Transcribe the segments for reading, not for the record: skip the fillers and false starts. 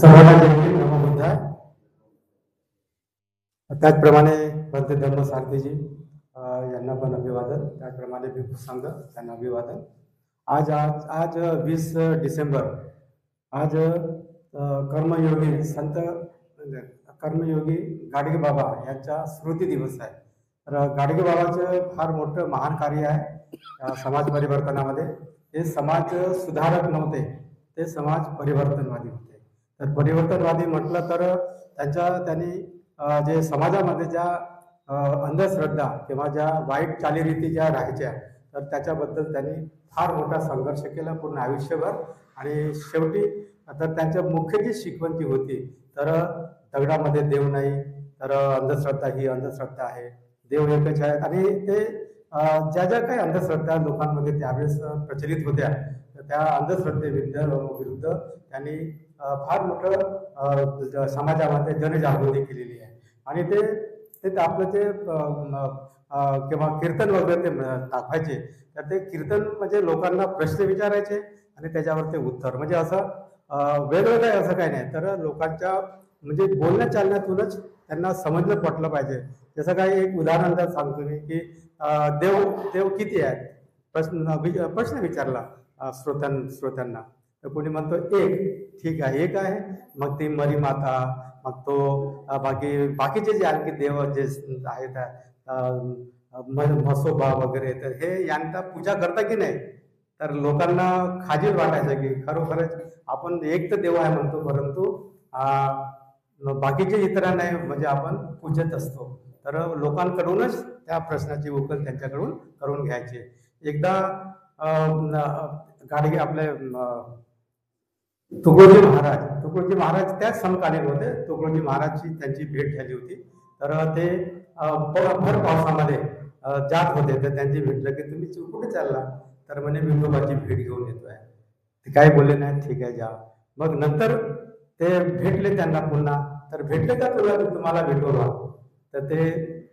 सर्वांना जय हिंद, नमो बुद्धाय. त्याचप्रमाणे भंते धर्म सारथीजी यांना पण अभिवादन. त्याचप्रमाणे भिक्खू संघ त्यांना अभिवादन. आज आज आज 20 डिसेंबर आज कर्मयोगी संत कर्मयोगी गाडगे बाबा यांचा स्मृती दिवस आहे. तर गाडगे बाबाचं फार मोठं महान कार्य आहे समाज परिवर्तनामध्ये. ते समाज सुधारक नव्हते, ते समाज परिवर्तनवादी होते. तर परिवर्तनवादी म्हटलं तर त्यांनी जे समाजामध्ये ज्या अंधश्रद्धा किंवा ज्या वाईट चालीरीती ज्या राहायच्या तर त्याच्याबद्दल त्यांनी फार मोठा संघर्ष केला पूर्ण आयुष्यभर. आणि शेवटी तर त्यांच्या मुख्य जी शिकवण जी होती तर दगडामध्ये देव नाही, तर अंधश्रद्धा ही अंधश्रद्धा आहे, देव एकच आहे. आणि ते ज्या ज्या काही अंधश्रद्धा लोकांमध्ये त्यावेळेस प्रचलित होत्या तर त्या अंधश्रद्धेविरुद्ध त्यांनी फार मोठं समाजामध्ये जनजागृती केलेली आहे. आणि ते आपलं ते किंवा कीर्तन वगैरे ते दाखवायचे. तर ते कीर्तन म्हणजे लोकांना प्रश्न विचारायचे आणि त्याच्यावर ते उत्तर, म्हणजे असं वेगळं काय असं काही नाही, तर लोकांच्या म्हणजे बोलण्या चालण्यातूनच त्यांना समजलं पटलं पाहिजे. जसं काही एक उदाहरण जर सांगतो मी की देव किती आहे प्रश्न विचारला श्रोत्यांना. तर कोणी म्हणतो एक, ठीक आहे एक आहे. मग ती मरी माता, मग तो बाकीचे जे आणखी देव जे आहेत म्हसोबा वगैरे, तर हे यांचा पूजा करता की नाही. तर लोकांना खाजील वाटायचं की खरोखरच आपण एक तर देव आहे म्हणतो, परंतु बाकीचे इतर नाही म्हणजे आपण पूजत असतो. तर लोकांकडूनच त्या प्रश्नाची उकल त्यांच्याकडून करून घ्यायचे. एकदा गाडगे आपले तुकडोजी महाराज त्याच समकालीन होते. तुकडोजी महाराजची त्यांची भेट झाली होती. तर ते भर पावसामध्ये जात होते. तर त्यांची भेटलं की तुम्ही कुठे चालला, तर म्हणे विठोबाची भेट घेऊन येतोय. ते काय बोलले नाही, ठीक आहे जा. मग नंतर ते भेटले त्यांना पुन्हा. तर भेटले का तुम्हाला विठोबा, तर ते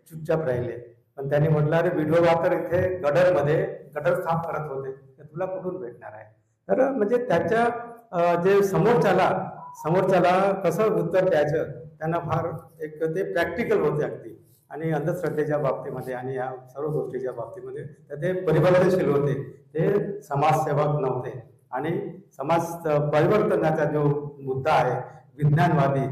चुपचाप राहिले. पण त्यांनी म्हटलं अरे विठोबा तर इथे गटर साफ करत होते, तर तुला कुठून भेटणार आहे. तर म्हणजे त्याच्या जे समोरच्याला कसं उत्तर द्यायचं त्यांना फार एक ते प्रॅक्टिकल होते अगदी. आणि अंधश्रद्धेच्या बाबतीमध्ये आणि या सर्व गोष्टीच्या बाबतीमध्ये तर ते परिवर्तनशील होते. ते समाजसेवक नव्हते. आणि समाज परिवर्तनाचा जो मुद्दा आहे विज्ञानवादी,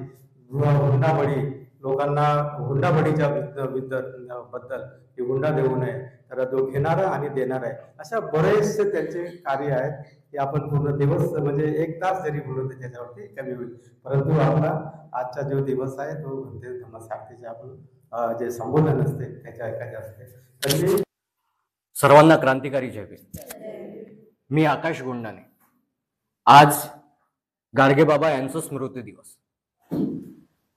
हुंडाबळी, लोकांना हुंडाबळीच्या बद्दल की हुंडा देऊ नये, तर जो घेणारा आणि देणारा आहे, अशा बरेचसे त्यांचे कार्य आहेत की आपण पूर्ण दिवस म्हणजे 1 तास जरी बोललो तर त्याच्यावरती कमी होईल. परंतु आपला आजचा जो दिवस आहे तो भंते धम्म सारथीचे आपण जे संबोधन असते त्याच्या ऐकायचे असते. तर सर्वांना क्रांतिकारी जय भीम. मी आकाश गुंडाने. आज गाडगेबाबा यांचा स्मृती दिवस.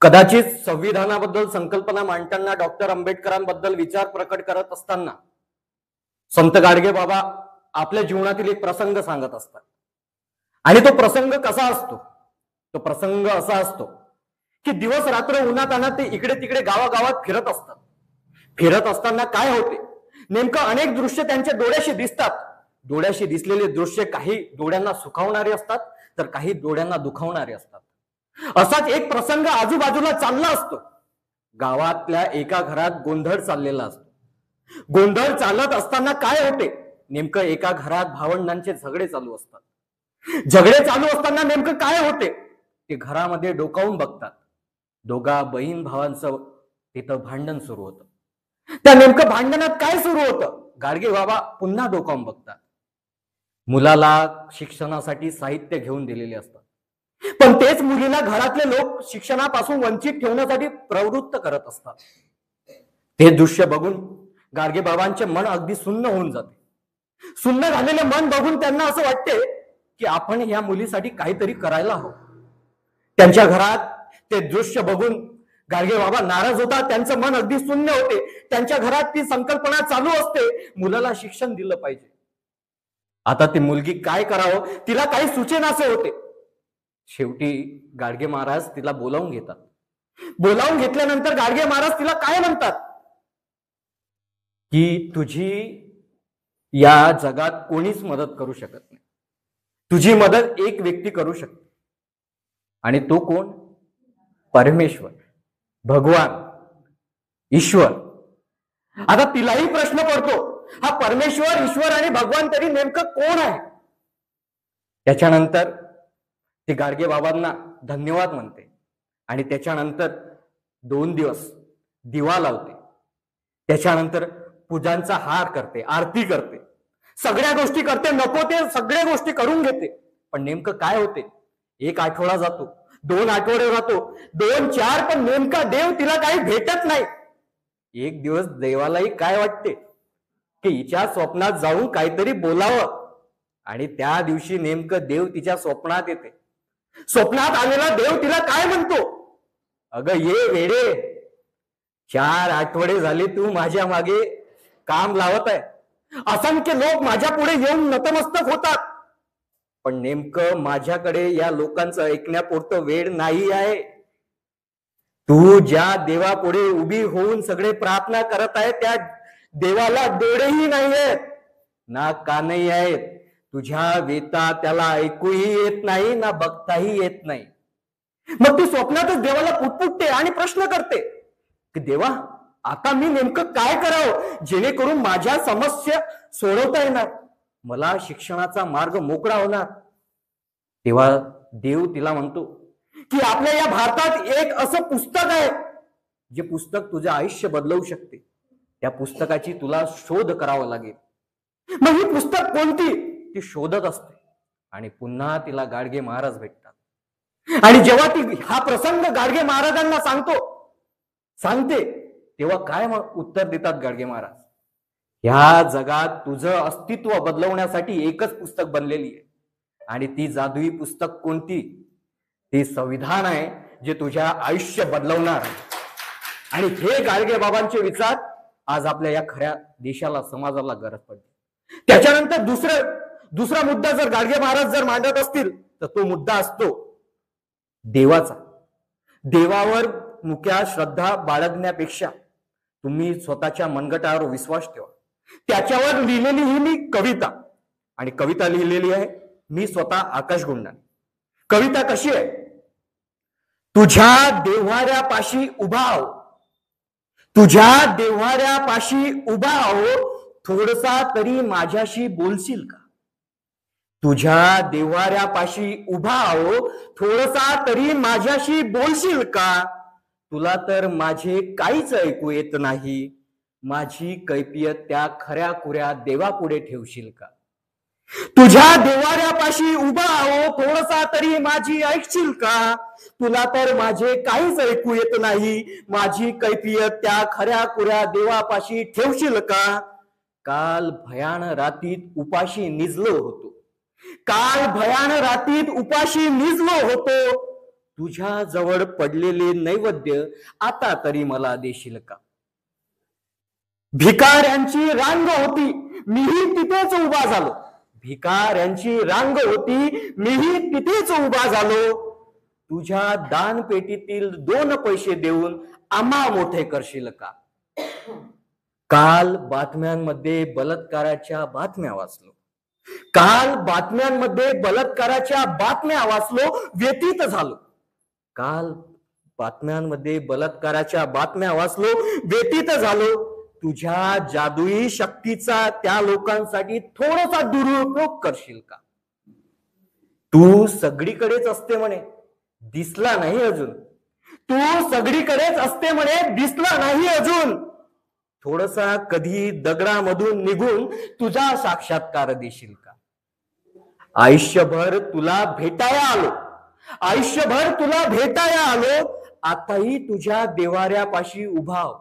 कदाचित संविधानाबद्दल संकल्पना मांडताना डॉक्टर आंबेडकरांबद्दल विचार प्रकट करत असताना संत गाडगेबाबा आपल्या जीवनातील एक प्रसंग सांगत असतात. आणि तो प्रसंग कसा असतो, तो प्रसंग असा असतो की दिवस रात्र उन्हातान्हात ते इकडे तिकडे गावागावात फिरत असतात. फिरत असताना काय होते, नेमकं अनेक दृश्य त्यांच्या डोळ्याशी दिसतात. डोळ्याशी दिसलेले दृश्य काही डोळ्यांना सुखावणारे असतात, तर काही डोळ्यांना दुखावणारे असतात. असाच एक प्रसंग आजूबाजूला चालला असतो. गावातल्या एका घरात गोंधळ चाललेला असतो. गोंधळ चालत असताना काय होते, नेमकं एका घरात भावंडांचे झगडे चालू असतात. झगडे चालू असताना नेमकं काय होते, ते घरामध्ये डोकावून बघतात. दोघा बहीण भावांचं तिथं भांडण सुरू होतं. त्या नेमकं भांडणात काय सुरू होतं, गाडगे बाबा पुन्हा डोकावून बघतात. मुलाला शिक्षणासाठी साहित्य घेऊन दिलेले असतात, पण तेच मुलीला घरातले लोक शिक्षणापासून वंचित ठेवण्यासाठी प्रवृत्त करत असतात. ते दृश्य बघून गाडगे बाबांचे मन अगदी सुन्न होऊन जाते. सुन्न झालेले मन बघून त्यांना असं वाटते की आपण या मुलीसाठी काहीतरी करायला हवं. त्यांच्या घरात ते दृश्य बघून गाडगे बाबा नाराज होतात. त्यांचं मन अगदी शून्य होते. त्यांच्या घरात ती संकल्पना चालू असते, मुलाला शिक्षण दिलं पाहिजे. आता ती मुलगी काय करावं, तिला काही सुचेनासे होते. शेवटी गाडगे महाराज तिला बोलावून घेतात. बोलावून घेतल्यानंतर गाडगे महाराज तिला काय म्हणतात की तुझी या जगात कोणीच मदत करू शकत नाही. तुझी मदत एक व्यक्ती करू शकते. आणि तो कोण? परमेश्वर, भगवान, ईश्वर. आता तिलाही प्रश्न पडतो, हा परमेश्वर, ईश्वर आणि भगवान तरी नेमकं कोण आहे? त्याच्यानंतर ती गाडगे बाबांना धन्यवाद म्हणते आणि त्याच्यानंतर 2 दिवस दिवा लावते. त्याच्यानंतर पूजांचा हार करते, आरती करते, सगळ्या गोष्टी करते, नको ते सगळ्या गोष्टी करून घेते. पण नेमकं काय होते? 1 आठवडा जातो, 2 आठवडे जातो, 2, 4, पण नेमका देव तिला काही भेटत नाही. एक दिवस देवालाही काय वाटते की हिच्या स्वप्नात जाऊन काहीतरी बोलावं, आणि त्या दिवशी नेमकं देव तिच्या स्वप्नात येते. स्वप्नात आलेला देव तिला काय म्हणतो? अगं ये वेडे, 4 आठवडे झाले तू माझ्या मागे काम लावत आहे, असंख्य लोक माझ्या पुढे येऊन नतमस्तक होतात, पण नेमकं माझ्याकडे या लोकांचं ऐकण्यापुरतं वेळ नाही आहे. तू ज्या देवापुढे उभी होऊन सगळे प्रार्थना करत आहे त्या देवाला डोळेही नाही आहेत, ना कानही आहेत. तुझ्या वेता त्याला ऐकूही येत नाही, ना बघताही येत नाही. मग ती स्वप्नातच देवाला पुटपुटते आणि प्रश्न करते की देवा, आता मी नेमकं काय करावं जेणेकरून माझ्या समस्या सोडवता येणार, मला शिक्षणाचा मार्ग मोकळा होणार. तेव्हा देव तिला म्हणतो की आपल्या या भारतात एक असं पुस्तक आहे जे पुस्तक तुझं आयुष्य बदलवू शकते. त्या पुस्तकाची तुला शोध करावा लागेल. मग ही पुस्तक कोणती? ती शोधत असते आणि पुन्हा तिला गाडगे महाराज भेटतात. आणि जेव्हा ती हा प्रसंग गाडगे महाराजांना सांगते तेव्हा काय उत्तर देतात गाडगे महाराज? ह्या जगात तुझं अस्तित्व बदलवण्यासाठी एकच पुस्तक बनलेली आहे, आणि ती जादुई पुस्तक कोणती? ते संविधान आहे जे तुझ्या आयुष्य बदलवणार आहे. आणि हे गाडगे बाबांचे विचार आज आपल्या या खऱ्या देशाला, समाजाला गरज पडते. त्याच्यानंतर दुसरा मुद्दा जर गाडगे महाराज जर मांडत असतील तर तो मुद्दा असतो देवाचा. देवावर मुक्या श्रद्धा बाळगण्यापेक्षा तुम्ही स्वतःच्या मनगटावर विश्वास ठेवा. त्याच्यावर लिहिलेली ही मी कविता, आणि कविता लिहिलेली आहे मी स्वतः आकाश गुंडाने. कविता कशी आहे? तुझ्या देव्हाऱ्यापाशी उभा आहो, तुझ्या देव्हाऱ्यापाशी उभा आहो, थोडसा तरी माझ्याशी बोलशील का? तुझ्या देव्हाऱ्यापाशी उभा आहो, थोडसा तरी माझ्याशी बोलशील का? तुला तर माझे काहीच ऐकू येत नाही, माझी कैफियत त्या खऱ्या खुऱ्या देवापुढे ठेवशील का? तुझ्या देव्हाऱ्यापाशी उभा आहो, थोडसा तरी माझी ऐकशील का? तुला तर माझे काहीच ऐकू येत नाही, माझी कैफियत त्या खऱ्या खुऱ्या देवापाशी ठेवशील का? काल भयान रातीत उपाशी निजलो होतो, काल भयान रातीत उपाशी निजलो होतो, तुझ्या जवळ पडलेले नैवेद्य आता तरी मला देशील का? भिकाऱ्यांची रांग होती, मीही तिथेच उभा झालो, भिकाऱ्यांची रांग होती, मीही तिथेच उभा झालो, तुझ्या दानपेटीतील 2 पैसे देऊन आम्हा मोठे करशील का? काल बातम्यांमध्ये बलात्काराच्या बातम्या वाचलो, काल बातम्यांमध्ये बलात्काराच्या बातम्या वाचलो, व्यथित झालो, काल बातम्यांमध्ये बलात्काराच्या बातम्या वाचलो, व्यथित झालो, तुझ्या जादुई शक्तीचा त्या लोकांसाठी थोडासा दुरुपयोग करशील का? तू सगळीकडेच असते म्हणे, दिसला नाही अजून, तू सगळीकडेच असते म्हणे, दिसला नाही अजून, थोडसा कधी दगडामधून निघून तुझा साक्षात्कार देशील का? आयुष्यभर तुला भेटाया आलो, आयुष्यभर तुला भेटाया आलो, आताही तुझ्या देवाऱ्यापाशी उभा आहो,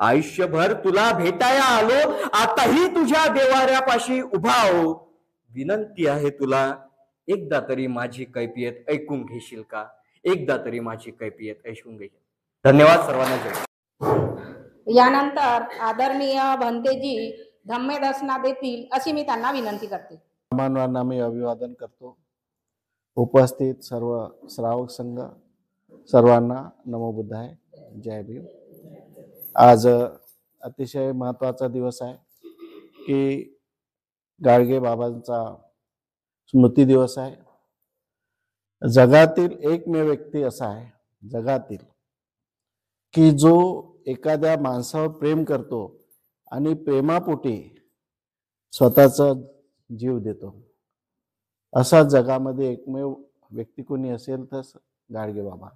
आयुष्यभर तुला भेटाया आलो, आताही तुझ्या देवाऱ्यापाशी उभा आहो, विनंती आहे तुला, एकदा तरी माझी कैफियत ऐकून घेशील का? एकदा तरी माझी कैफियत ऐकून घेशील. धन्यवाद सर्वांना. जय. यानंतर आदरणीय भंतेजी धम्मेदर्शना देतील अशी मी त्यांना विनंती करते. मानवांना मी अभिवादन करतो. उपस्थित सर्व श्रावक संघ सर्वांना नमो बुद्धाय, जय भीम. आज अतिशय महत्त्वाचा दिवस आहे की गाडगे बाबांचा स्मृती दिवस आहे. जगातील एकमेव व्यक्ती असा आहे जगातील की जो एखाद्या माणसावर प्रेम करतो आणि प्रेमापोटी स्वतःचा जीव देतो. असा जगामध्ये एकमेव व्यक्ती कोणी असेल तर गाडगे बाबा.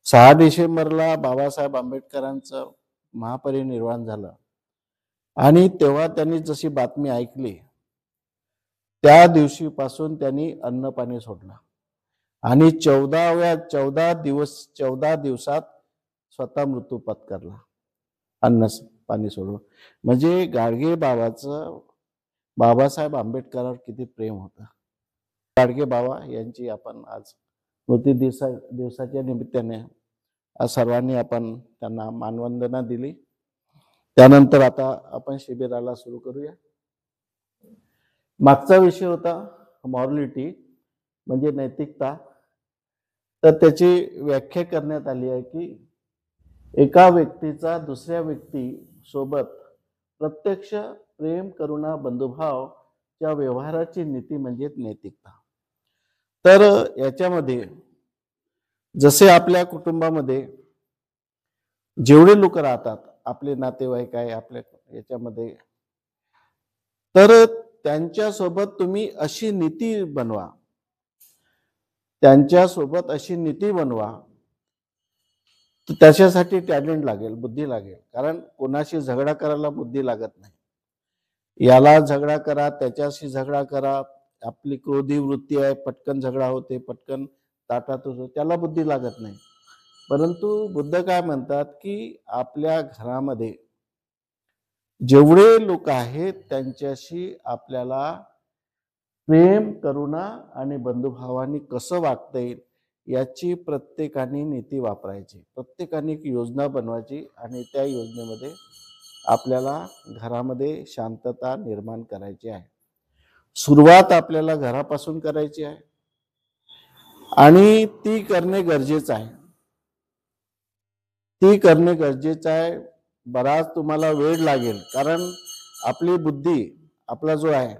6 डिसेंबरला बाबासाहेब आंबेडकरांचं महापरिनिर्वाण झालं आणि तेव्हा त्यांनी जशी बातमी ऐकली त्या दिवशीपासून त्यांनी अन्न पाणी सोडलं आणि 14 दिवसात स्वतः मृत्यू पत्करला अन्न पाणी सोडून. म्हणजे गाडगे बाबाचं बाबासाहेब आंबेडकरांवर किती प्रेम होतं. गाडगे बाबा यांची आपण आज स्मृती दिवसाच्या निमित्ताने आज सर्वांनी आपण त्यांना मानवंदना दिली. त्यानंतर आता आपण शिबिराला सुरू करूया. मागचा विषय होता मॉरलिटी म्हणजे नैतिकता. तर त्याची व्याख्या करण्यात आली आहे की एका व्यक्तीचा दुसऱ्या व्यक्ती सोबत प्रत्यक्ष प्रेम करुणा बंधुभाव च्या व्यवहाराची नीती म्हणजे नैतिकता. तर याच्यामध्ये जसे आपल्या कुटुंबामध्ये जेवढे लोक राहतात आपले नातेवाईक आहे आपल्या याच्यामध्ये तर त्यांच्यासोबत तुम्ही अशी नीती बनवा तर त्याच्यासाठी टॅलेंट लागेल बुद्धी लागेल. कारण कोणाशी झगडा करायला बुद्धी लागत नाही. याला झगडा करा त्याच्याशी झगडा करा आपली क्रोधी वृत्ती आहे पटकन झगडा होते पटकन ताटात होतो त्याला बुद्धी लागत नाही. परंतु बुद्ध काय म्हणतात की आपल्या घरामध्ये जेवढे लोक आहेत त्यांच्याशी आपल्याला प्रेम करुणा आणि बंधुभावाने कसं वागता येईल याची प्रत्येकाने नीती वापरायची. प्रत्येकाने एक योजना बनवायची आणि त्या योजनेमध्ये आपल्याला घरामध्ये शांतता निर्माण करायची आहे. सुरुवात आपल्याला घरापासून करायची आहे आणि ती करणे गरजेचं आहे. बराच तुम्हाला वेळ लागेल कारण आपली बुद्धी आपला जो आहे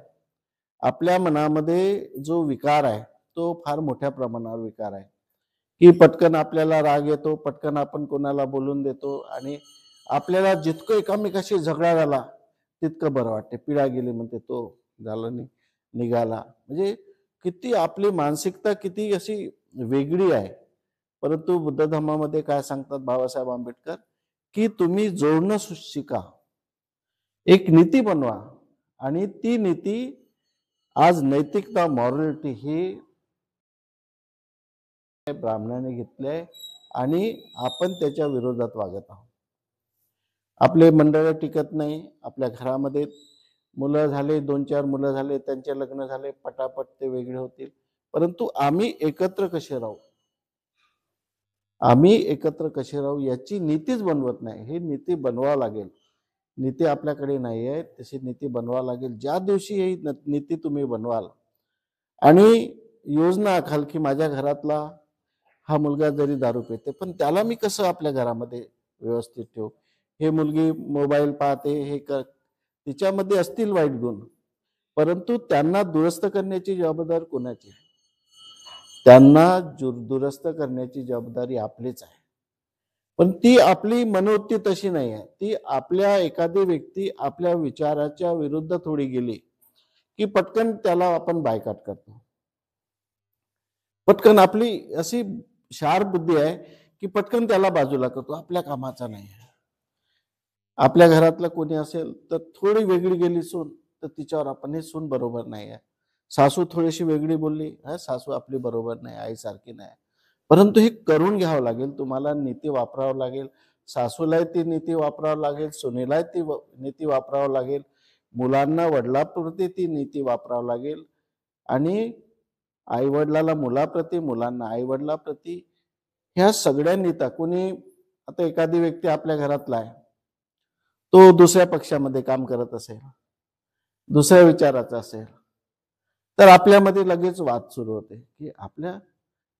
आपल्या मनामध्ये जो विकार आहे तो फार मोठ्या प्रमाणावर विकार आहे की पटकन आपल्याला राग येतो पटकन आपण कोणाला बोलून देतो आणि आपल्याला जितकं एकामेकाशी झगडा झाला तितकं बरं वाटते. पिढा गेली म्हणते तो झालं नाही निघाला. म्हणजे किती आपली मानसिकता किती अशी वेगळी आहे. परंतु बुद्ध धर्मामध्ये काय सांगतात बाबासाहेब आंबेडकर की तुम्ही जोडणं शिका एक नीती बनवा आणि ती नीती आज नैतिकता मॉरलिटी ही ब्राह्मणाने घेतली आहे आणि आपण त्याच्या विरोधात वागत आहोत. आपले मंडळ टिकत नाही. आपल्या घरामध्ये मुलं झाले 2-4 मुलं झाले त्यांचे लग्न झाले पटापट ते वेगळे होतील. परंतु आम्ही एकत्र कसे राहू याची नीतीच बनवत नाही. ही नीती बनवावं लागेल. नीती आपल्याकडे नाही आहे तशी नीती बनवावं लागेल. ज्या दिवशी ही नीती तुम्ही बनवाल आणि योजना आखाल की माझ्या घरातला हा मुलगा जरी दारू पिते पण त्याला मी कसं आपल्या घरामध्ये व्यवस्थित ठेवू. हे मुलगी मोबाईल पाहते हे तिच्यामध्ये असतील वाईट गुण परंतु त्यांना दुरुस्त करण्याची जबाबदारी कोणाची? त्यांना दुरुस्त करण्याची जबाबदारी आपलीच आहे. पण ती आपली मनोवृत्ती तशी नाही आहे. ती आपल्या एखादी व्यक्ती आपल्या विचाराच्या विरुद्ध थोडी गेली की पटकन त्याला आपण बायकाट करतो. पटकन आपली अशी शार्प बुद्धी आहे की पटकन त्याला बाजूला करतो. आपल्या कामाचा नाही आहे. आपल्या घरातलं कोणी असेल तर थोडी वेगळी गेली सून तर तिच्यावर आपण हे सून बरोबर नाही आहे. सासू थोडीशी वेगळी बोलली सासू आपली बरोबर नाही आईसारखी नाही. परंतु हे करून घ्यावं लागेल. तुम्हाला नीती वापरावं लागेल. सासूलाही ती नीती वापरावं लागेल सुनेलाही ती नीती वापरावं लागेल. मुलांना वडिलांप्रती ती नीती वापरावं लागेल आणि आई वडिलाला मुलाप्रती मुलांना आई वडिलाप्रती ह्या सगळ्या नीता कोणी आता एखादी व्यक्ती आपल्या घरातला आहे तो दुसऱ्या पक्षामध्ये काम करत असेल दुसऱ्या विचाराचा असेल तर आपल्यामध्ये लगेच वाद सुरू होते की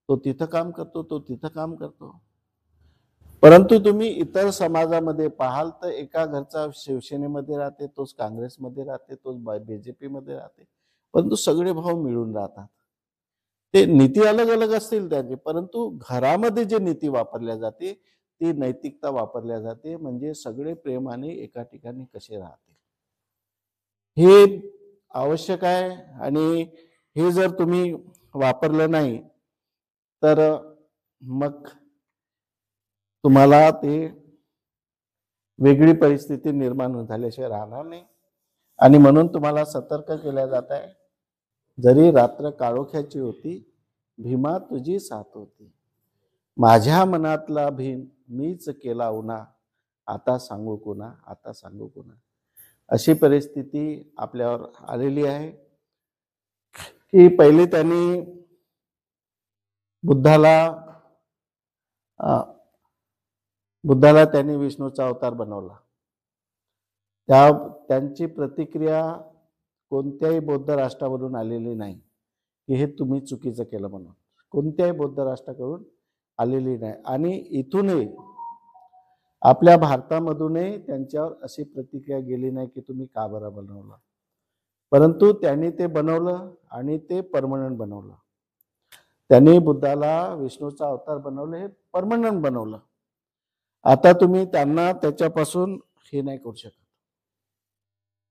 तो तिथं काम करतो तो तिथं काम करतो. परंतु तुम्ही इतर समाजामध्ये पाहाल तर एका घरचा शिवसेनेमध्ये राहते तोच काँग्रेसमध्ये राहते तोच बीजेपी मध्ये राहते परंतु सगळे भाव मिळून राहतात. ते नीती अलग अलग असतील त्यांचे, परंतु घरामध्ये जे नीती वापरल्या जाते ती नैतिकता वापरल्या जाते, म्हणजे सगळे प्रेमाने एका ठिकाणी कसे राहतील हे आवश्यक आहे. आणि हे जर तुम्ही वापरलं नाही तर मग तुम्हाला ते वेगळी परिस्थिती निर्माण झाल्याशिवाय राहणार नाही. आणि म्हणून तुम्हाला सतर्क केल्या जात आहे, जरी रात्र काळोख्याची होती भीमा तुझी साथ होती, माझ्या मनातला भीम मीच केला उन्हा, आता सांगू कुणा, आता सांगू कुणा. अशी परिस्थिती आपल्यावर आलेली आहे की पहिले त्यांनी बुद्धाला त्यांनी विष्णूचा अवतार बनवला. त्यांची प्रतिक्रिया कोणत्याही बौद्ध राष्ट्रावरून आलेली नाही की हे तुम्ही चुकीचं केलं म्हणून. कोणत्याही बौद्ध राष्ट्राकडून आलेली नाही. आणि इथूनही आपल्या भारतामधूनही त्यांच्यावर अशी प्रतिक्रिया गेली नाही की तुम्ही का बरं बनवलं. परंतु त्यांनी ते बनवलं आणि ते परमनंट बनवलं. त्यांनी बुद्धाला विष्णूचा अवतार बनवलं, हे परमनंट बनवलं. आता तुम्ही त्यांना त्याच्यापासून हे नाही करू शकत.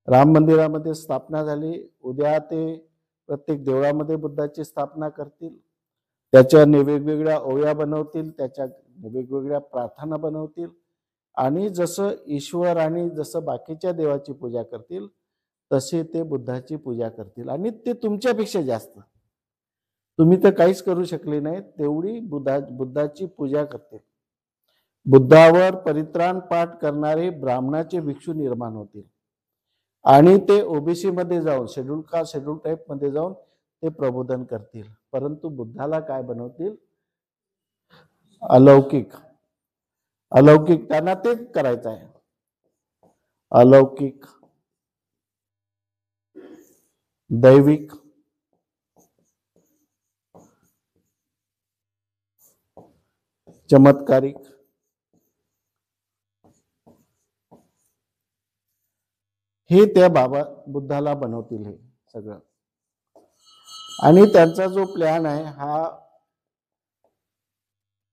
राम मंदिरामध्ये स्थापना झाली, उद्या ते प्रत्येक देवळामध्ये बुद्धाची स्थापना करतील, त्याच्या वेगवेगळ्या ओव्या बनवतील, त्याच्या वेगवेगळ्या प्रार्थना बनवतील, आणि जसं ईश्वर आणि जसं बाकीच्या देवाची पूजा करतील तसे ते बुद्धाची पूजा करतील. आणि ते तुमच्यापेक्षा जास्त, तुम्ही तर काहीच करू शकले नाही तेवढी बुद्धाची पूजा करतील. बुद्धावर परित्राण पाठ करणारे ब्राह्मणाचे भिक्षू निर्माण होतील आणि ते ओबीसी मध्ये जाऊन, शेड्यूल कास्ट शेड्यूल टाईप मध्ये जाऊन ते प्रबोधन करतील. परंतु बुद्धाला काय बनवतील? अलौकिक. अलौकिक त्यांना ते करायचं आहे. अलौकिक, दैविक, चमत्कारिक, हे त्या बुद्धाला बनवतील हे सगळं. आणि त्यांचा जो प्लॅन आहे हा,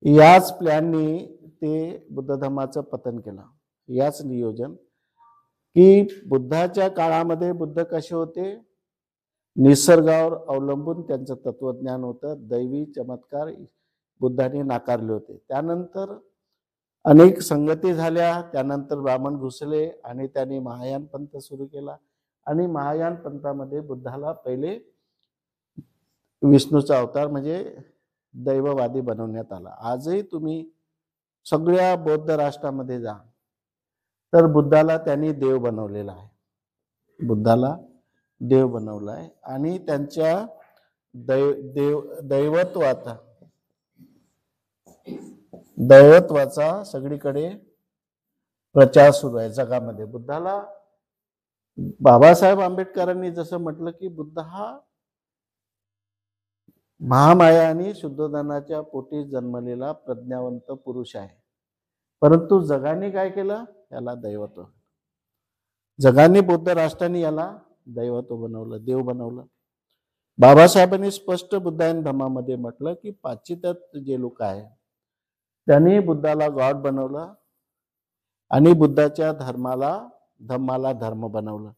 याच प्लॅननी ते बुद्ध धर्माचं पतन केलं. याच नियोजन की बुद्धाच्या काळामध्ये बुद्ध कसे होते, निसर्गावर अवलंबून त्यांचं तत्वज्ञान होतं, दैवी चमत्कार बुद्धाने नाकारले होते. त्यानंतर अनेक संगती झाल्या, त्यानंतर ब्राह्मण घुसले आणि त्यांनी महायान पंथ सुरू केला. आणि महायान पंथामध्ये बुद्धाला पहिले विष्णूचा अवतार म्हणजे दैववादी बनवण्यात आला. आजही तुम्ही सगळ्या बौद्ध राष्ट्रामध्ये जा तर बुद्धाला त्यांनी देव बनवलेला आहे. बुद्धाला देव बनवला आहे आणि त्यांच्या दैवत्वाचा सगळीकडे प्रचार सुरू आहे जगामध्ये. बुद्धाला बाबासाहेब आंबेडकरांनी जसं म्हटलं की बुद्ध हा महामाया आणि शुद्धोधनाच्या पोटी जन्मलेला प्रज्ञावंत पुरुष आहे. परंतु जगाने काय केलं? याला दैवत्व. जगाने, बौद्ध राष्ट्राने याला दैवत्व बनवलं, देव बनवलं. बाबासाहेबांनी स्पष्ट बुद्धायन धर्मामध्ये म्हटलं की पाश्चित्यात जे लोक आहे त्यांनी बुद्धाला गॉड बनवलं आणि बुद्धाच्या धर्माला धर्म बनवलं.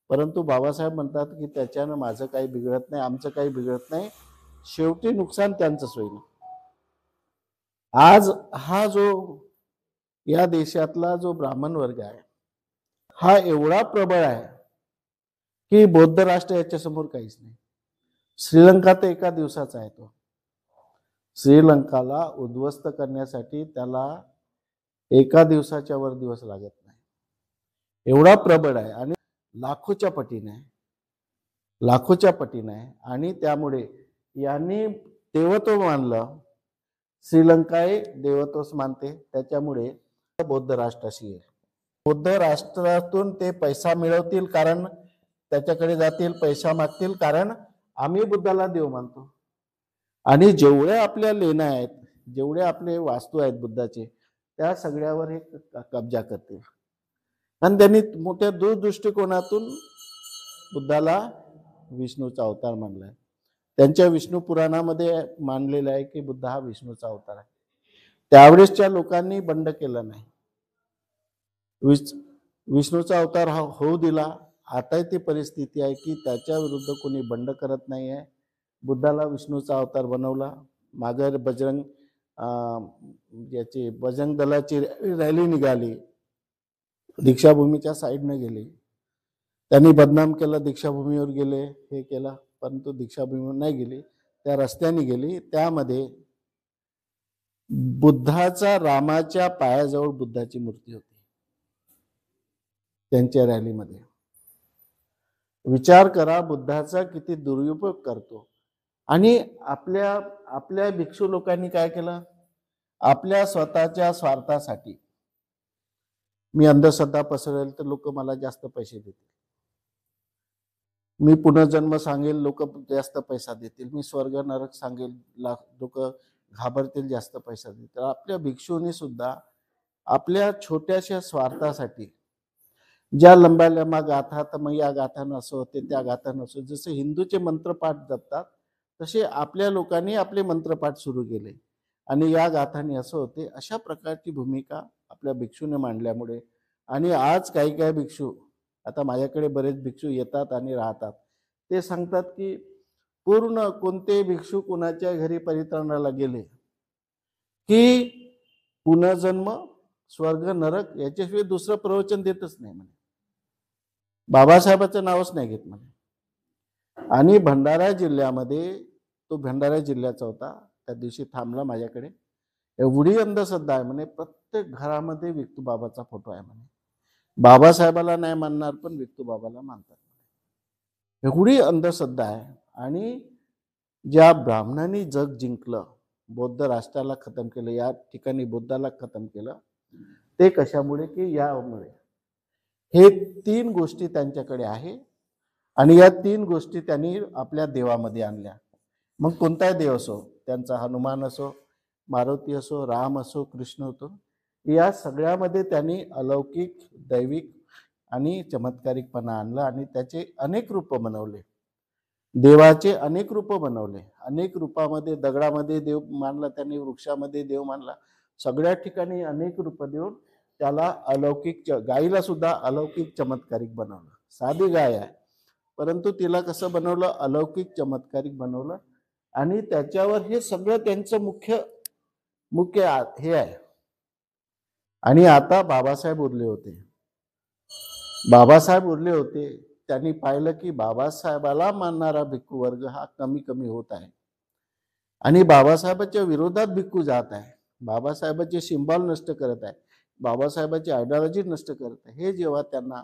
परंतु बाबासाहेब म्हणतात की त्याच्यानं माझं काही बिघडत नाही, आमचं काही बिघडत नाही, शेवटी नुकसान त्यांचंच होईल. आज हा जो या देशातला जो ब्राह्मण वर्ग आहे हा एवढा प्रबळ आहे की बौद्ध राष्ट्र याच्या समोर काहीच नाही. श्रीलंका तर एका दिवसाचा आहे. तो श्रीलंकाला उद्ध्वस्त करण्यासाठी त्याला एका दिवसाच्या वर दिवस लागत नाही, एवढा प्रबळ आहे. आणि लाखोच्या पटीने आहे. आणि त्यामुळे यांनी देवत्व मानलं. श्रीलंका देवत्वच मानते, त्याच्यामुळे बौद्ध राष्ट्राशी येईल. बौद्ध राष्ट्रातून ते पैसा मिळवतील, कारण त्याच्याकडे जातील, पैसा मागतील, कारण आम्ही बुद्धाला देव मानतो. आणि जेवढ्या आपल्या लेण्या आहेत, जेवढे आपले वास्तू आहेत बुद्धाचे, त्या सगळ्यावर हे कब्जा करतील. आणि त्यांनी मोठ्या दूरदृष्टिकोनातून बुद्धाला विष्णूचा अवतार मानलाय. त्यांच्या विष्णू पुराणामध्ये मानलेलं आहे की बुद्ध हा विष्णूचा अवतार आहे. त्यावेळेसच्या लोकांनी बंड केलं नाही. विष्णूचा अवतार हा होऊ दिला. आता ती परिस्थिती आहे की त्याच्या विरुद्ध कोणी बंड करत नाही आहे. बुद्धाला विष्णूचा अवतार बनवला. मागे बजरंग दलाची रॅली निघाली, दीक्षाभूमीच्या साईडने गेली. त्यांनी बदनाम केलं, दीक्षाभूमीवर गेले, हे केलं, परंतु दीक्षाभूमीवर नाही गेली, त्या रस्त्याने गेली. त्यामध्ये बुद्धाचा रामाच्या पायाजवळ बुद्धाची मूर्ती होती त्यांच्या रॅलीमध्ये. विचार करा बुद्धाचा किती दुरुपयोग करतो. आणि आपल्या भिक्षू लोकांनी काय केलं, आपल्या स्वतःच्या स्वार्थासाठी मी अंधश्रद्धा पसरवेल तर लोक मला जास्त पैसे देतील, मी पुनर्जन्म सांगेल लोक जास्त पैसा देतील, मी स्वर्ग नरक सांगेल लोक घाबरतील, जास्त पैसा देतील. आपल्या भिक्षूंनी सुद्धा आपल्या छोट्याशा स्वार्थासाठी ज्या लंब्या लंब्या गाथा, तर मग या गाथा नसो होते, त्या गाथा नसो, जसे हिंदूचे मंत्रपाठ जपतात तसे आपल्या लोकांनी आपले मंत्रपाठ सुरू केले आणि या गाथांनी असं होते. अशा प्रकारची भूमिका आपल्या भिक्षूने मांडल्यामुळे, आणि आज काही काही भिक्षू, आता माझ्याकडे बरेच भिक्षू येतात आणि राहतात, ते सांगतात की पूर्ण कोणते भिक्षू कोणाच्या घरी परित्राणाला गेले की पुनर्जन्म, स्वर्ग नरक याच्याशिवाय दुसरं प्रवचन देतच नाही म्हणे, बाबासाहेबाचं नावच नाही घेत म्हणे. आणि भंडारा जिल्ह्यामध्ये, तो भंडारा जिल्ह्याचा होता, त्या दिवशी थांबला माझ्याकडे, एवढी अंधश्रद्धा आहे म्हणे, प्रत्येक घरामध्ये विक्तू बाबाचा फोटो आहे म्हणे. बाबासाहेबाला नाही मानणार पण विक्तू बाबाला मानतात, एवढी अंधश्रद्धा आहे. आणि ज्या ब्राह्मणांनी जग जिंकलं, बौद्ध राष्ट्राला खतम केलं, या ठिकाणी बुद्धाला खतम केलं, ते कशामुळे की यामुळे हे 3 गोष्टी त्यांच्याकडे आहे आणि या 3 गोष्टी त्यांनी आपल्या देवामध्ये आणल्या. मग कोणताही देव असो, त्यांचा हनुमान असो, मारुती असो, राम असो, कृष्ण होतो, या सगळ्यामध्ये त्यांनी अलौकिक, दैविक आणि चमत्कारिकपणा आणला आणि त्याचे अनेक रूप बनवले. देवाचे अनेक रूप बनवले, अनेक रूपामध्ये, दगडामध्ये देव मानला त्यांनी, वृक्षामध्ये देव मानला, सगळ्या ठिकाणी अनेक रूप देऊन त्याला अलौकिक, गायीला सुद्धा अलौकिक चमत्कारिक बनवलं. साधी गाय आहे परंतु तिला कसं बनवलं, अलौकिक चमत्कारिक बनवलं. आणि त्याच्यावर हे सगळं त्यांचं मुख्य हे आहे. आणि आता बाबासाहेब उरले होते, त्यांनी पाहिलं की बाबासाहेबाला मानणारा भिक्खू वर्ग हा कमी कमी होत आहे आणि बाबासाहेबांच्या विरोधात भिक्खू जात आहे, बाबासाहेबांचे सिंबॉल नष्ट करत आहे, बाबासाहेबांची आयडिओलॉजी नष्ट करत आहे. हे जेव्हा त्यांना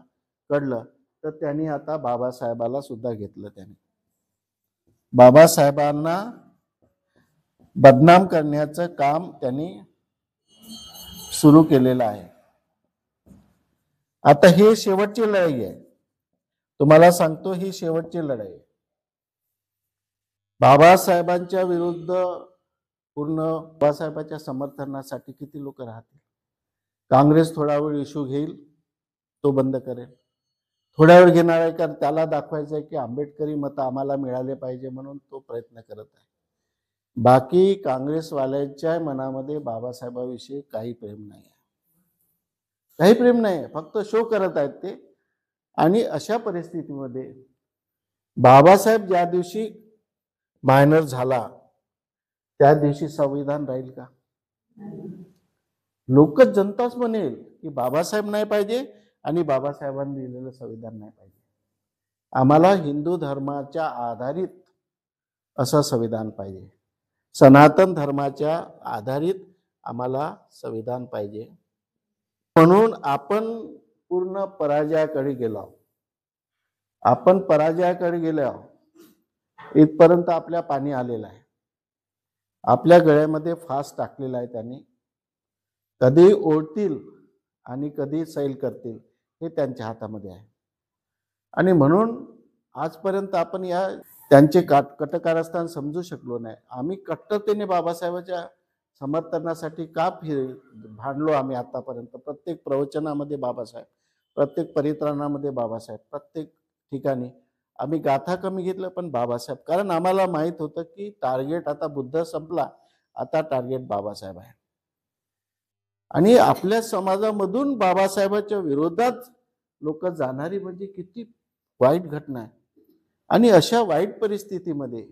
कळलं तर त्यांनी आता बाबासाहेबाला सुद्धा घेतलं. त्यांनी बाबासाहेबांना बदनाम करण्याचं काम त्यांनी सुरू केलेलं आहे. आता हे शेवटची लढाई आहे, तुम्हाला सांगतो, ही शेवटची लढाई आहे. बाबासाहेबांच्या विरुद्ध पूर्ण बाबासाहेबांच्या समर्थनासाठी किती लोक राहतील. काँग्रेस थोडा वेळ इश्यू घेईल, तो बंद करेल, थोड्या वेळ घेणार आहे कारण त्याला दाखवायचं आहे की आंबेडकरी मतं आम्हाला मिळाले पाहिजे म्हणून तो प्रयत्न करत आहे. बाकी काँग्रेसवाल्यांच्या मनामध्ये बाबासाहेबाविषयी काही प्रेम नाही आहे, फक्त शो करत आहेत ते. आणि अशा परिस्थितीमध्ये बाबासाहेब ज्या दिवशी मायनर झाला त्या दिवशी संविधान राहील का? लोक, जनताच म्हणेल की बाबासाहेब नाही पाहिजे आणि बाबासाहेबांनी लिहिलेलं संविधान नाही पाहिजे. आम्हाला हिंदू धर्माच्या आधारित असं संविधान पाहिजे, सनातन धर्माच्या आधारित आम्हाला संविधान पाहिजे. म्हणून आपण पूर्ण पराजयाकडे गेलो. इथपर्यंत आपल्या पाणी आलेलं आहे, आपल्या गळ्यामध्ये फास टाकलेला आहे त्यांनी. कधी ओढतील आणि कधी सैल करतील हे त्यांच्या हातामध्ये आहे. आणि म्हणून आजपर्यंत आपण या त्यांचे कटकारस्थान समजू शकलो नाही. आम्ही कट्टरतेने बाबासाहेबांच्या समर्थनासाठी का भांडलो आम्ही आतापर्यंत. प्रत्येक प्रवचनामध्ये बाबासाहेब, प्रत्येक परित्राणामध्ये बाबासाहेब, प्रत्येक ठिकाणी. आम्ही गाथा कमी घेतलं, पण बाबासाहेब, कारण आम्हाला माहित होतं की टार्गेट आता बुद्ध संपला, आता टार्गेट बाबासाहेब आहे. आणि आपल्या समाजामधून बाबासाहेबांच्या विरोधात लोक जाणारी म्हणजे किती वाईट घटना आहे. आणि अशा वाईट परिस्थितीमध्ये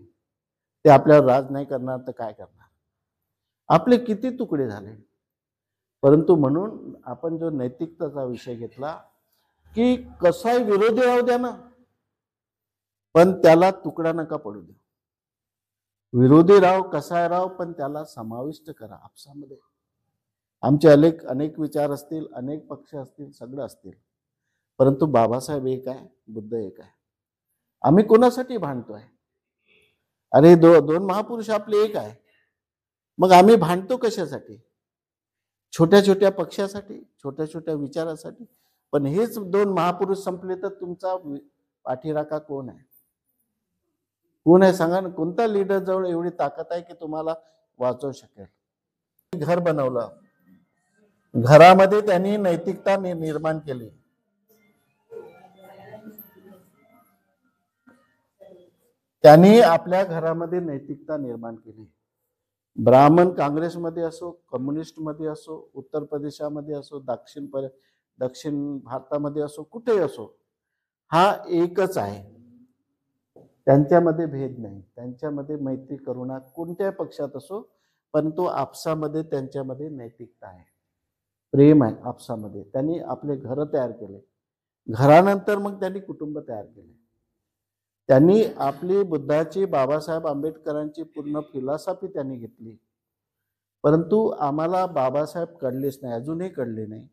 ते आपल्यावर राज नाही करणार तर काय करणार. आपले किती तुकडे झाले. परंतु म्हणून आपण जो नैतिकतेचा विषय घेतला की कसाही विरोधी राहू द्या ना, पण त्याला तुकडा नका पडू द्या. विरोधी राव, कसाही राव, पण त्याला समाविष्ट करा आपसामध्ये. आमचे अनेक विचार असतील, अनेक पक्ष असतील, सगळं असतील, परंतु बाबासाहेब एक आहे, बुद्ध एक आहे. आम्ही कोणासाठी भांडतोय? अरे दोन महापुरुष आपले एक आहे, मग आम्ही भांडतो कशासाठी? छोट्या छोट्या पक्षासाठी, छोट्या छोट्या विचारासाठी. पण हेच दोन महापुरुष संपले तर तुमचा पाठीराखा कोण आहे? कोण आहे सांगा ना. कोणता लीडर जवळ एवढी ताकद आहे की तुम्हाला वाचवू शकेल? घर बनवलं, घरामध्ये त्यांनी नैतिकता निर्माण केली. त्यांनी आपल्या घरामध्ये नैतिकता निर्माण केली. ब्राह्मण काँग्रेसमध्ये असो, कम्युनिस्टमध्ये असो, उत्तर प्रदेशामध्ये असो, दक्षिण भारतामध्ये असो, कुठेही असो, हा एकच आहे. त्यांच्यामध्ये भेद नाही, त्यांच्यामध्ये मैत्री करुणा, कोणत्याही पक्षात असो, पण तो आपसामध्ये त्यांच्यामध्ये नैतिकता आहे, प्रेम आहे आपसामध्ये. त्यांनी आपले घर तयार केले, घरानंतर मग त्यांनी कुटुंब तयार केले. त्यांनी आपली बुद्धाची, बाबासाहेब आंबेडकरांची पूर्ण फिलॉसॉफी त्यांनी घेतली. परंतु आम्हाला बाबासाहेब कळलेच नाही, अजूनही कळले नाही.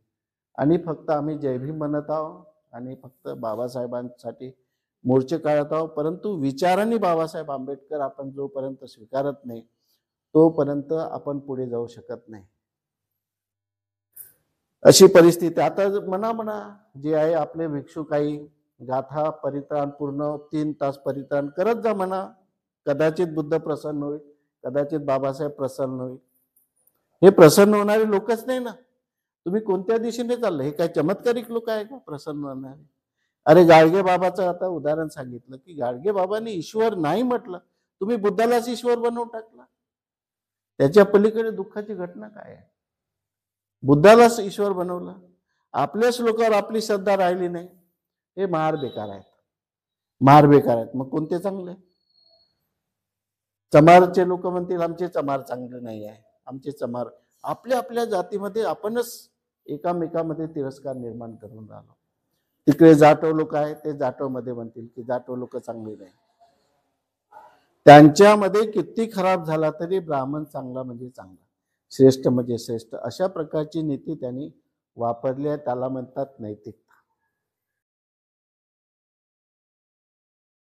आणि फक्त आम्ही जय भीम म्हणत आहोत आणि फक्त बाबासाहेबांसाठी मोर्चे काढत आहोत. परंतु विचारांनी बाबासाहेब आंबेडकर आपण जोपर्यंत स्वीकारत नाही तोपर्यंत आपण पुढे जाऊ शकत नाही. अशी परिस्थिती. आता म्हणा जे आहे आपले भिक्षू काही गाथा परित्राण पूर्ण 3 तास परित्राण करत जा म्हणा. कदाचित बुद्ध प्रसन्न होईल, कदाचित बाबासाहेब प्रसन्न होईल. हे प्रसन्न होणारे लोकच नाही ना. तुम्ही कोणत्या दिशेने चाललं? हे काय चमत्कारिक लोक आहे का प्रसन्न होणारे? अरे गाडगे बाबाचं आता उदाहरण सांगितलं की गाडगे बाबांनी ईश्वर नाही म्हटलं, तुम्ही बुद्धालाच ईश्वर बनवून टाकला. त्याच्या पलीकडे दुःखाची घटना काय आहे? बुद्धालाच ईश्वर बनवलं, आपल्याच लोकांवर आपली श्रद्धा राहिली नाही. हे मार बेकार आहेत, मार बेकार आहेत. मग कोणते चांगले? चमारचे लोक म्हणतील आमचे चमार चांगले नाही आहे, आमचे चमार. आपल्या जातीमध्ये आपणच एकामेकामध्ये तिरस्कार निर्माण करून राहिलो. तिकडे जाटव लोक आहे, ते जाटव मध्ये म्हणतील की जाटव लोक चांगले नाही. त्यांच्यामध्ये किती खराब झाला तरी ब्राह्मण चांगला म्हणजे चांगला, श्रेष्ठ म्हणजे श्रेष्ठ, अशा प्रकारची नीती त्यांनी वापरली आहे. त्याला म्हणतात नैतिकता.